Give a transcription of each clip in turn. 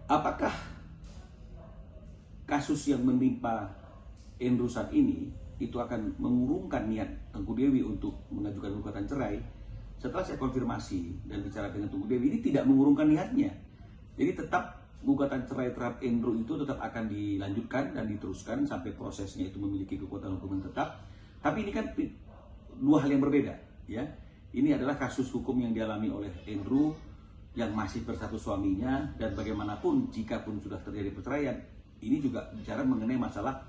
Apakah kasus yang menimpa Andrew saat ini itu akan mengurungkan niat Tengku Dewi untuk mengajukan gugatan cerai? Setelah saya konfirmasi dan bicara dengan Tengku Dewi, ini tidak mengurungkan niatnya. Jadi tetap gugatan cerai terhadap Andrew itu tetap akan dilanjutkan dan diteruskan sampai prosesnya itu memiliki kekuatan hukum yang tetap. Tapi ini kan dua hal yang berbeda, ya. Ini adalah kasus hukum yang dialami oleh Andrew yang masih bersatu suaminya, dan bagaimanapun jika pun sudah terjadi perceraian, ini juga bicara mengenai masalah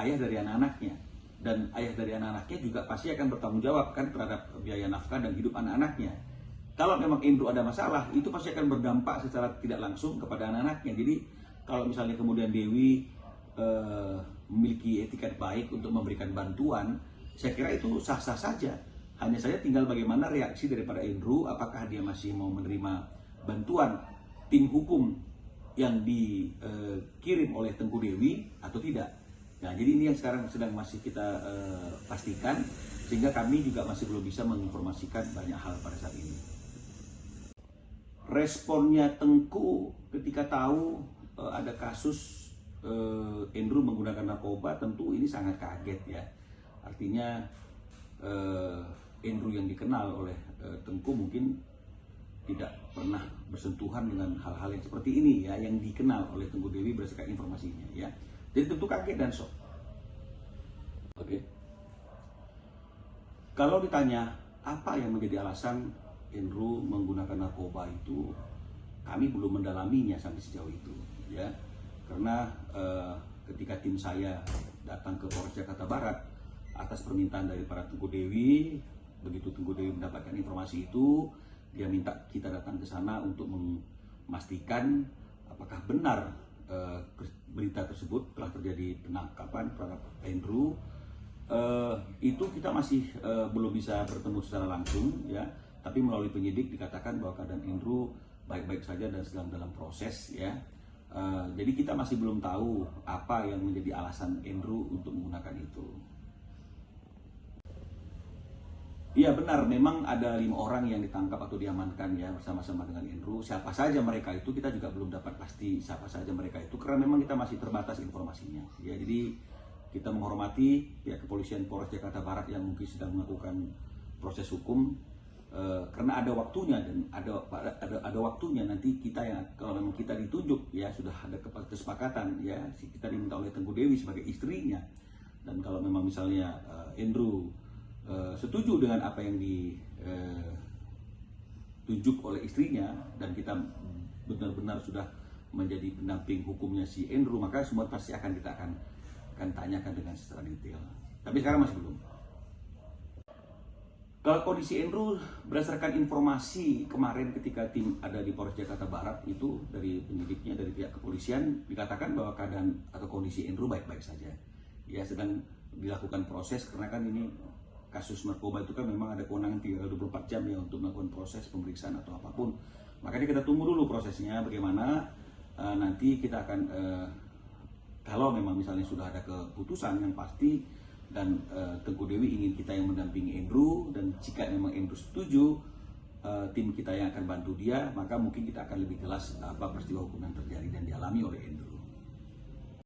ayah dari anak-anaknya, dan ayah dari anak-anaknya juga pasti akan bertanggung jawab kan terhadap biaya nafkah dan hidup anak-anaknya. Kalau memang Andrew ada masalah, itu pasti akan berdampak secara tidak langsung kepada anak-anaknya. Jadi kalau misalnya kemudian Dewi memiliki etikat baik untuk memberikan bantuan, saya kira itu sah-sah saja. Hanya saja tinggal bagaimana reaksi daripada Andrew, apakah dia masih mau menerima bantuan tim hukum yang dikirim oleh Tengku Dewi atau tidak. Nah, jadi ini yang sekarang sedang masih kita pastikan, sehingga kami juga masih belum bisa menginformasikan banyak hal pada saat ini. Responnya Tengku ketika tahu ada kasus Andrew menggunakan narkoba, tentu ini sangat kaget ya. Artinya Andrew yang dikenal oleh Tengku mungkin tidak pernah bersentuhan dengan hal-hal yang seperti ini ya, yang dikenal oleh Tengku Dewi berdasarkan informasinya ya. Jadi tentu kaget dan shock. Oke. Kalau ditanya apa yang menjadi alasan Andrew menggunakan narkoba itu, kami belum mendalaminya sampai sejauh itu ya. Karena ketika tim saya datang ke Polres Jakarta Barat atas permintaan dari para Tengku Dewi, begitu Tengku Dewi mendapatkan informasi itu, dia minta kita datang ke sana untuk memastikan apakah benar berita tersebut telah terjadi penangkapan terhadap Andrew. Itu kita masih belum bisa bertemu secara langsung ya, tapi melalui penyidik dikatakan bahwa keadaan Andrew baik-baik saja dan sedang dalam proses ya. Jadi kita masih belum tahu apa yang menjadi alasan Andrew untuk menggunakan itu. Iya benar, memang ada 5 orang yang ditangkap atau diamankan ya bersama-sama dengan Andrew. Siapa saja mereka itu kita juga belum dapat pasti siapa saja mereka itu, karena memang kita masih terbatas informasinya. Ya, jadi kita menghormati pihak kepolisian Polres Jakarta Barat yang mungkin sedang melakukan proses hukum, karena ada waktunya dan ada waktunya nanti kita yang kalau memang kita ditunjuk ya sudah ada kesepakatan ya, kita diminta oleh Tengku Dewi sebagai istrinya, dan kalau memang misalnya Andrew setuju dengan apa yang ditunjuk oleh istrinya dan kita benar-benar sudah menjadi pendamping hukumnya si Andrew, maka semua pasti akan tanyakan dengan secara detail. Tapi sekarang masih belum. Kalau kondisi Andrew berdasarkan informasi kemarin ketika tim ada di Polres Jakarta Barat itu dari penyidiknya, dari pihak kepolisian, dikatakan bahwa keadaan atau kondisi Andrew baik-baik saja. Ya, sedang dilakukan proses karena kan ini kasus narkoba itu kan memang ada kewenangan 24 jam ya untuk melakukan proses pemeriksaan atau apapun. Makanya kita tunggu dulu prosesnya bagaimana. Nanti kita akan kalau memang misalnya sudah ada keputusan yang pasti dan Tengku Dewi ingin kita yang mendampingi Andrew, dan jika memang Andrew setuju, tim kita yang akan bantu dia, maka mungkin kita akan lebih jelas apa peristiwa hukum yang terjadi dan dialami oleh Andrew.